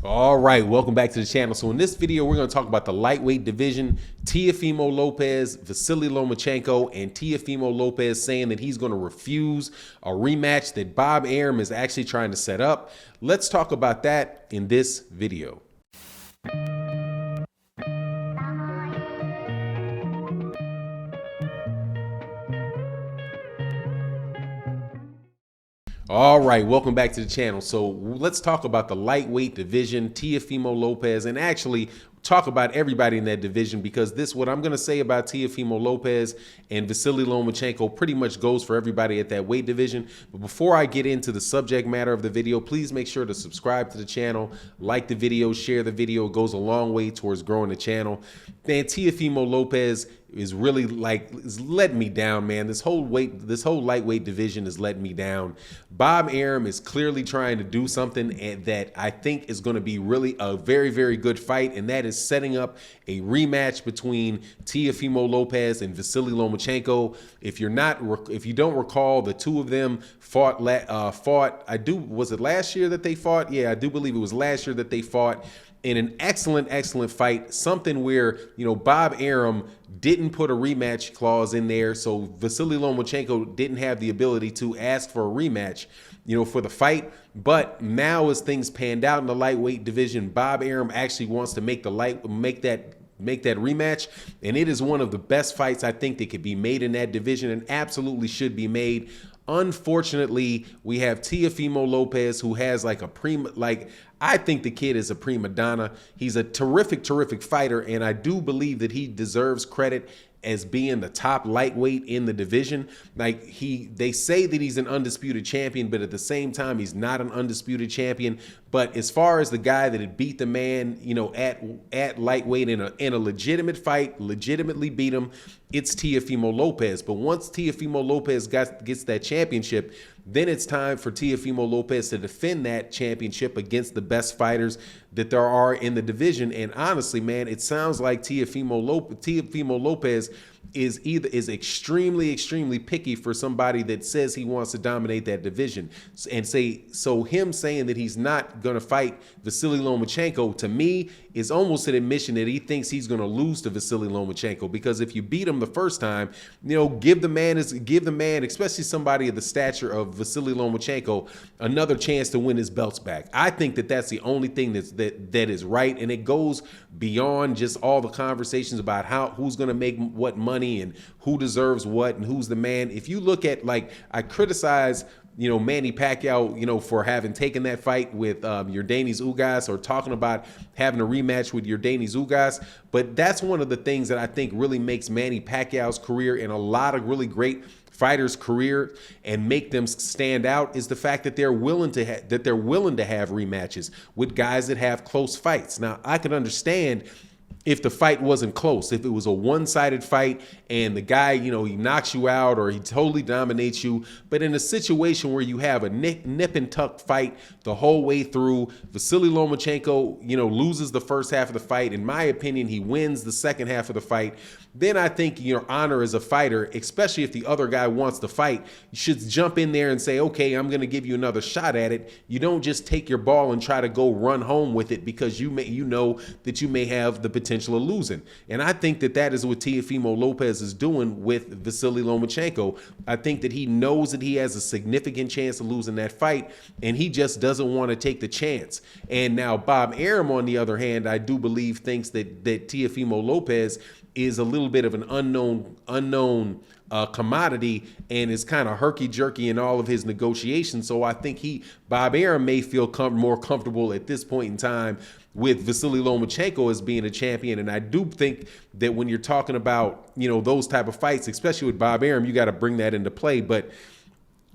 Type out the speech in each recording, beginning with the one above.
All right, welcome back to the channel. So in this video, we're going to talk about the lightweight division. Teofimo Lopez, Vasily Lomachenko, and Teofimo Lopez saying that he's going to refuse a rematch that Bob Arum is actually trying to set up. Let's talk about that in this video. All right, welcome back to the channel. So let's talk about the lightweight division, Teofimo Lopez, and actually talk about everybody in that division, because what I'm going to say about Teofimo Lopez and Vasily Lomachenko pretty much goes for everybody at that weight division. But before I get into the subject matter of the video, please make sure to subscribe to the channel, like the video, share the video. It goes a long way towards growing the channel. Man, Teofimo Lopez is really is letting me down, man. This whole lightweight division is letting me down. Bob Arum is clearly trying to do something that I think is going to be really a very, very good fight, and that is setting up a rematch between Teofimo Lopez and Vasily Lomachenko. If you don't recall, the two of them fought. Was it last year that they fought? Yeah, I do believe it was last year that they fought in an excellent fight, something where, Bob Arum didn't put a rematch clause in there, so Vasily Lomachenko didn't have the ability to ask for a rematch, for the fight. But now, as things panned out in the lightweight division, Bob Arum actually wants to make that rematch, and it is one of the best fights I think that could be made in that division, and absolutely should be made. Unfortunately, we have Teofimo Lopez, who has I think the kid is a prima donna. He's a terrific fighter, and I do believe that he deserves credit as being the top lightweight in the division. They say that he's an undisputed champion, but at the same time, he's not an undisputed champion. But as far as the guy that had beat the man, at lightweight in a legitimate fight, legitimately beat him, it's Teofimo Lopez. But once Teofimo Lopez gets that championship, then it's time for Teofimo Lopez to defend that championship against the best fighters that there are in the division. And honestly, man, it sounds like Teofimo Lopez is extremely picky for somebody that says he wants to dominate that division. And him saying that he's not going to fight Vasily Lomachenko, to me, is almost an admission that he thinks he's going to lose to Vasily Lomachenko, because if you beat him the first time, give the man, especially somebody of the stature of Vasily Lomachenko, another chance to win his belts back. I think that that's the only thing that is right, and it goes beyond just all the conversations about who's going to make what money and who deserves what and who's the man. If you look at, I criticize Manny Pacquiao, for having taken that fight with Yordenis Ugas, or talking about having a rematch with Yordenis Ugas. But that's one of the things that I think really makes Manny Pacquiao's career and a lot of really great fighters' career and make them stand out, is the fact that they're willing to have rematches with guys that have close fights. Now, I can understand if the fight wasn't close, if it was a one-sided fight and the guy, he knocks you out or he totally dominates you. But in a situation where you have a nip and tuck fight the whole way through, Vasily Lomachenko, loses the first half of the fight. In my opinion, he wins the second half of the fight. Then I think your honor as a fighter, especially if the other guy wants to fight, you should jump in there and say, okay, I'm going to give you another shot at it. You don't just take your ball and try to go run home with it, because you know that you may have the potential of losing. And I think that is what Teofimo Lopez is doing with Vasily Lomachenko. I think that he knows that he has a significant chance of losing that fight, and he just doesn't want to take the chance. And now Bob Arum, on the other hand, I do believe thinks that Teofimo Lopez is a little bit of an unknown commodity and is kind of herky-jerky in all of his negotiations. So I think Bob Arum may feel more comfortable at this point in time with Vasily Lomachenko as being a champion. And I do think that when you're talking about, those type of fights, especially with Bob Arum, you got to bring that into play. But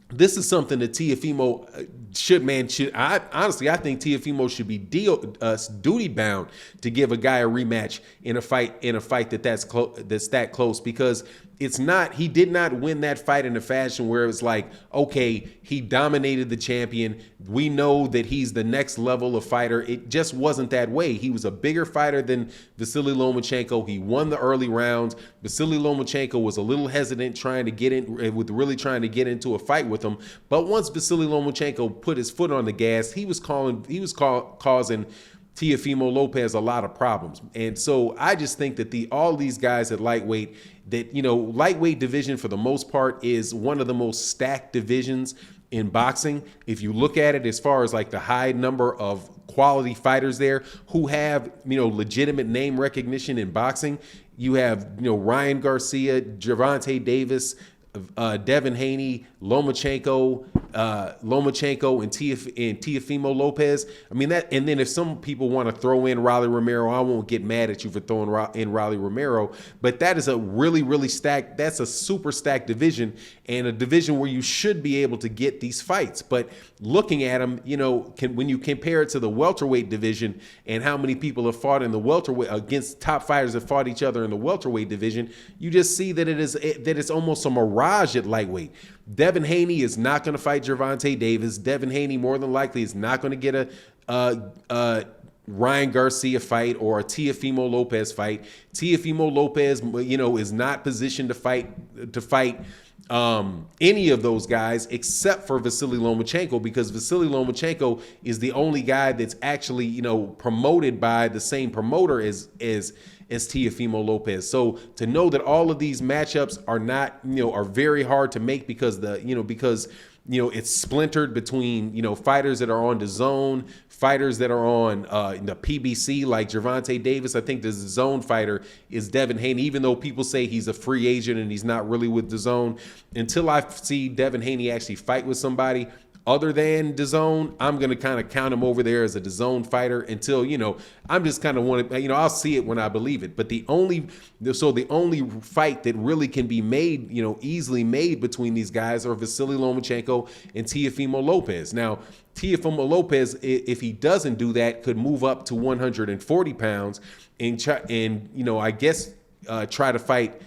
this is something that Teofimo I think Teofimo should be duty bound to give a guy a rematch in a fight that's that close, because he did not win that fight in a fashion where it was like, okay, he dominated the champion, we know that he's the next level of fighter. It just wasn't that way. He was a bigger fighter than Vasily Lomachenko. He won the early rounds. Vasily Lomachenko was a little hesitant trying to get into a fight with him. But once Vasily Lomachenko put his foot on the gas, he was causing Teofimo Lopez a lot of problems. And so I just think that all these guys at lightweight, that, lightweight division for the most part is one of the most stacked divisions in boxing. If you look at it as far as like the high number of quality fighters there who have, legitimate name recognition in boxing, you have, Ryan Garcia, Gervonta Davis, Devin Haney, Lomachenko, and Teofimo Lopez. I mean, that, and then if some people want to throw in Rolly Romero, I won't get mad at you for throwing in Rolly Romero, but that is a really, really stacked, that's a super stacked division, and a division where you should be able to get these fights. But looking at them, when you compare it to the welterweight division and how many people have fought in the welterweight against top fighters that fought each other in the welterweight division, you just see that it's almost a mirage at lightweight. Devin Haney is not going to fight Gervonta Davis. Devin Haney more than likely is not going to get a Ryan Garcia fight or a Teofimo Lopez fight. Teofimo Lopez, is not positioned to fight any of those guys except for Vasily Lomachenko, because Vasily Lomachenko is the only guy that's actually, promoted by the same promoter as Teofimo Lopez. So to know that all of these matchups are not, are very hard to make because it's splintered between, fighters that are on DAZN, fighters that are on the PBC, like Gervonta Davis. I think the DAZN fighter is Devin Haney, even though people say he's a free agent and he's not really with DAZN. Until I see Devin Haney actually fight with somebody other than DAZN, I'm going to kind of count him over there as a DAZN fighter until, I'm just kind of want to, I'll see it when I believe it. But the only fight that really can be made, easily made between these guys are Vasily Lomachenko and Teofimo Lopez. Now, Teofimo Lopez, if he doesn't do that, could move up to 140 pounds and try to fight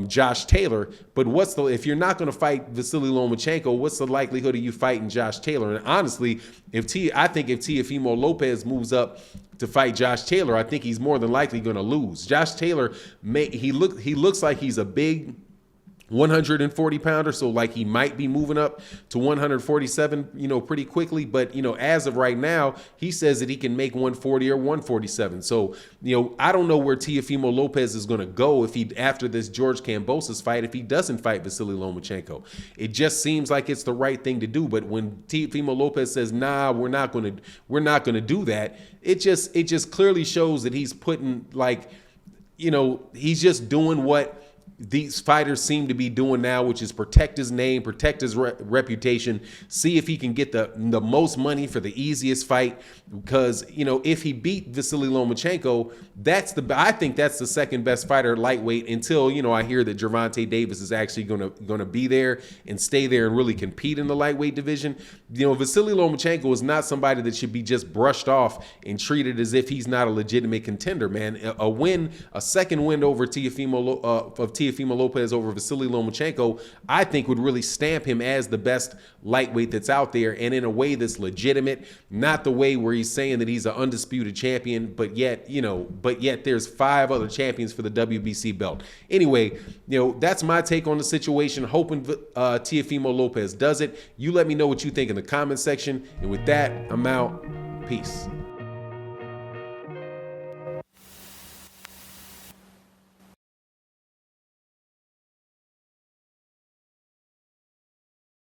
Josh Taylor. But if you're not going to fight Vasily Lomachenko, what's the likelihood of you fighting Josh Taylor? And honestly, I think if Teofimo Lopez moves up to fight Josh Taylor, I think he's more than likely going to lose. Josh Taylor, he looks like he's a big 140 pounder, so like he might be moving up to 147, pretty quickly. But, as of right now, he says that he can make 140 or 147. So, I don't know where Teofimo Lopez is going to go after this George Kambosos fight, if he doesn't fight Vasily Lomachenko. It just seems like it's the right thing to do. But when Teofimo Lopez says, nah, we're not going to do that, it just clearly shows that he's putting, he's just doing what these fighters seem to be doing now, which is protect his name, protect his reputation, see if he can get the most money for the easiest fight. Because, if he beat Vasily Lomachenko, I think that's the second best fighter lightweight until, I hear that Gervonta Davis is actually going to be there and stay there and really compete in the lightweight division. Vasily Lomachenko is not somebody that should be just brushed off and treated as if he's not a legitimate contender, man. A second win over Teofimo Lopez over Vasily Lomachenko, I think would really stamp him as the best lightweight that's out there, and in a way that's legitimate, not the way where he's saying that he's an undisputed champion, but yet there's 5 other champions for the WBC belt. Anyway, that's my take on the situation. Hoping Teofimo Lopez does it. You let me know what you think in the comment section. And with that, I'm out. Peace.